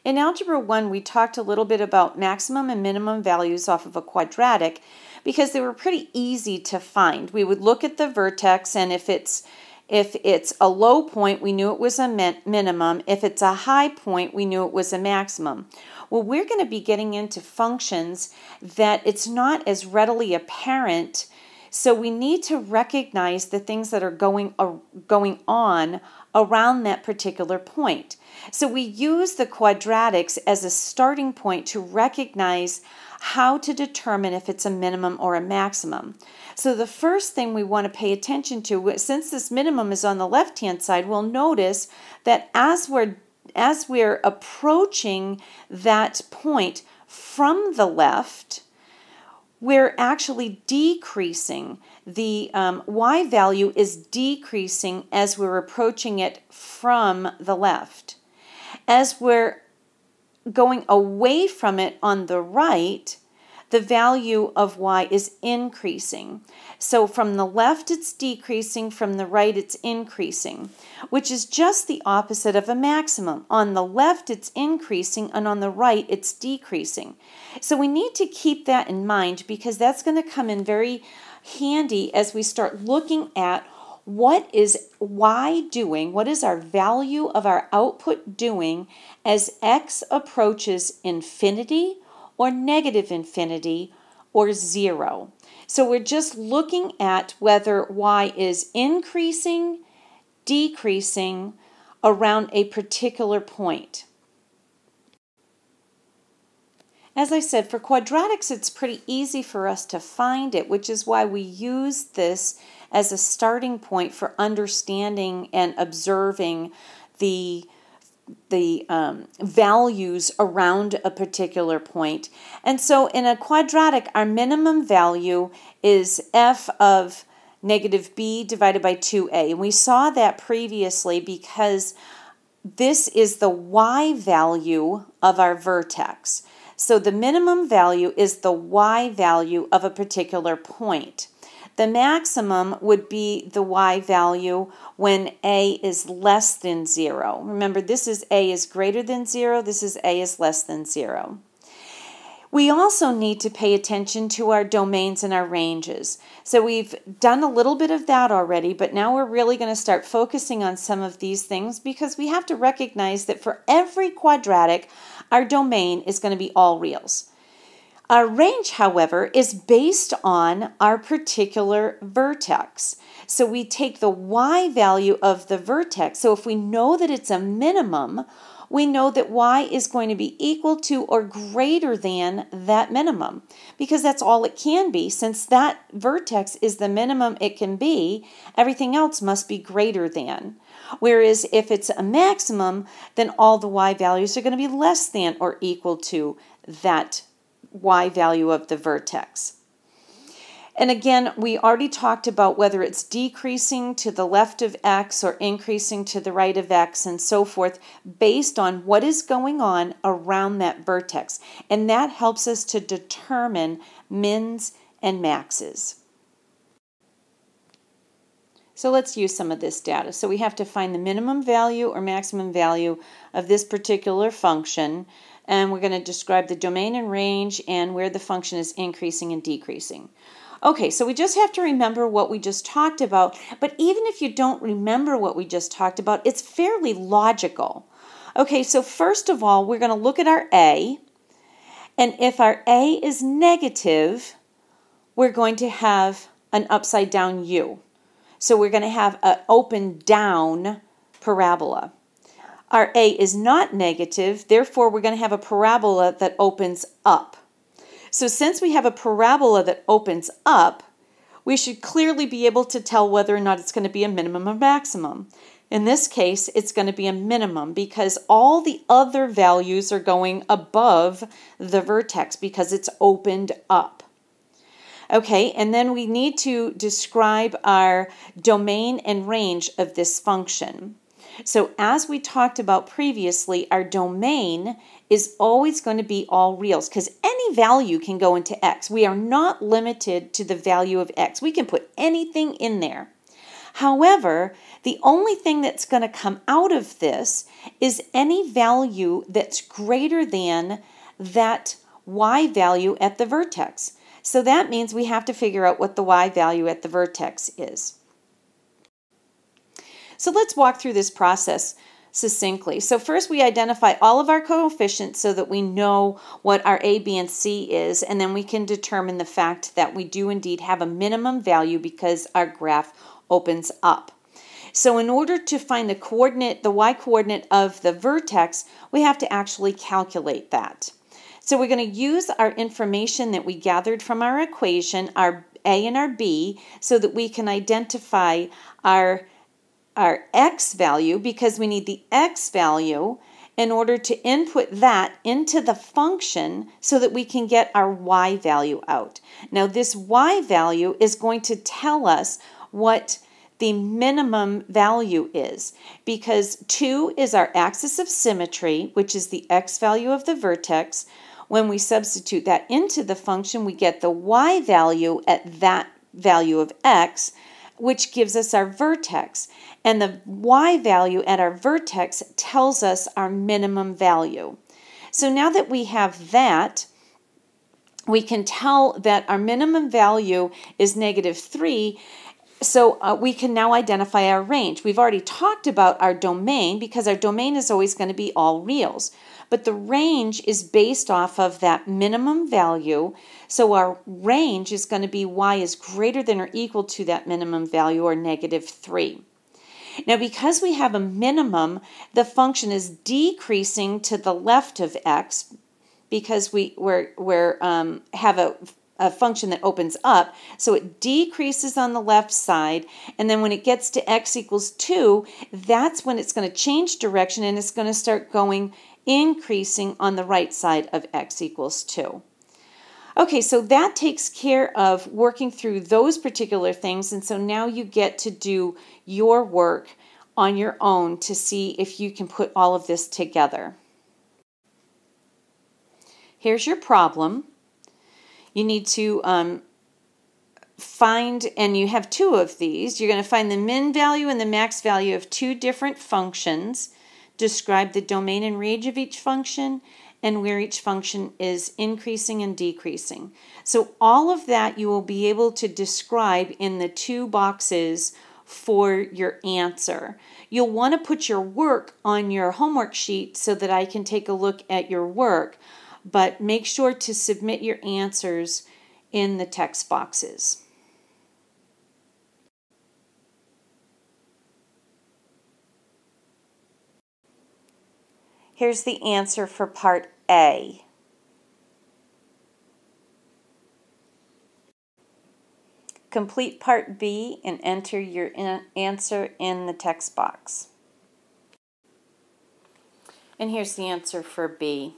In Algebra 1, we talked a little bit about maximum and minimum values off of a quadratic because they were pretty easy to find. We would look at the vertex, and if it's a low point, we knew it was a minimum. If it's a high point, we knew it was a maximum. Well, we're going to be getting into functions that it's not as readily apparent, so we need to recognize the things that are going on around that particular point. So we use the quadratics as a starting point to recognize how to determine if it's a minimum or a maximum. So the first thing we want to pay attention to, since this minimum is on the left-hand side, we'll notice that as we're approaching that point from the left, we're actually decreasing. The y value is decreasing as we're approaching it from the left. As we're going away from it on the right, the value of y is increasing. So from the left it's decreasing, from the right it's increasing, which is just the opposite of a maximum. On the left it's increasing, and on the right it's decreasing. So we need to keep that in mind because that's going to come in very handy as we start looking at what is y doing, what is our value of our output doing as x approaches infinity or negative infinity or 0. So we're just looking at whether y is increasing, decreasing around a particular point. As I said, for quadratics, it's pretty easy for us to find it, which is why we use this as a starting point for understanding and observing the values around a particular point. And so in a quadratic, our minimum value is f of negative b divided by 2a. And we saw that previously because this is the y value of our vertex. So the minimum value is the y value of a particular point. The maximum would be the y value when a is less than 0. Remember, this is a is greater than 0. This is a is less than 0. We also need to pay attention to our domains and our ranges. So we've done a little bit of that already, but now we're really going to start focusing on some of these things because we have to recognize that for every quadratic, our domain is going to be all reals. Our range, however, is based on our particular vertex. So we take the y value of the vertex. So if we know that it's a minimum, we know that y is going to be equal to or greater than that minimum because that's all it can be. Since that vertex is the minimum it can be, everything else must be greater than. Whereas if it's a maximum, then all the y values are going to be less than or equal to that y value of the vertex. And again, we already talked about whether it's decreasing to the left of x or increasing to the right of x and so forth based on what is going on around that vertex. And that helps us to determine mins and maxes. So let's use some of this data. So we have to find the minimum value or maximum value of this particular function. And we're going to describe the domain and range and where the function is increasing and decreasing. Okay, so we just have to remember what we just talked about, but even if you don't remember what we just talked about, it's fairly logical. Okay, so first of all, we're going to look at our a, and if our a is negative, we're going to have an upside down u. So we're going to have an open down parabola. Our a is not negative, therefore we're going to have a parabola that opens up. So since we have a parabola that opens up, we should clearly be able to tell whether or not it's going to be a minimum or maximum. In this case, it's going to be a minimum because all the other values are going above the vertex because it's opened up. Okay, and then we need to describe our domain and range of this function. So as we talked about previously, our domain is always going to be all reals because any value can go into x. We are not limited to the value of x. We can put anything in there. However, the only thing that's going to come out of this is any value that's greater than that y value at the vertex. So that means we have to figure out what the y value at the vertex is. So let's walk through this process succinctly. So first we identify all of our coefficients so that we know what our A, B, and C is, and then we can determine the fact that we do indeed have a minimum value because our graph opens up. So in order to find the coordinate, the y coordinate of the vertex, we have to actually calculate that. So we're going to use our information that we gathered from our equation, our A and our B, so that we can identify our x value, because we need the x value in order to input that into the function so that we can get our y value out. Now this y value is going to tell us what the minimum value is, because 2 is our axis of symmetry, which is the x value of the vertex. When we substitute that into the function, we get the y value at that value of x, which gives us our vertex. And the y value at our vertex tells us our minimum value. So now that we have that, we can tell that our minimum value is -3. So we can now identify our range. We've already talked about our domain because our domain is always going to be all reals. But the range is based off of that minimum value. So our range is going to be y is greater than or equal to that minimum value, or -3. Now because we have a minimum, the function is decreasing to the left of x because we have a function that opens up, so it decreases on the left side, and then when it gets to x equals 2, that's when it's going to change direction and it's going to start going increasing on the right side of x equals 2. Okay, so that takes care of working through those particular things, and so now you get to do your work on your own to see if you can put all of this together. Here's your problem. You need to find, and you have 2 of these, you're going to find the min value and the max value of 2 different functions, describe the domain and range of each function, and where each function is increasing and decreasing. So all of that you will be able to describe in the 2 boxes for your answer. You'll want to put your work on your homework sheet so that I can take a look at your work, but make sure to submit your answers in the text boxes. Here's the answer for part A. Complete part B and enter your answer in the text box. And here's the answer for B.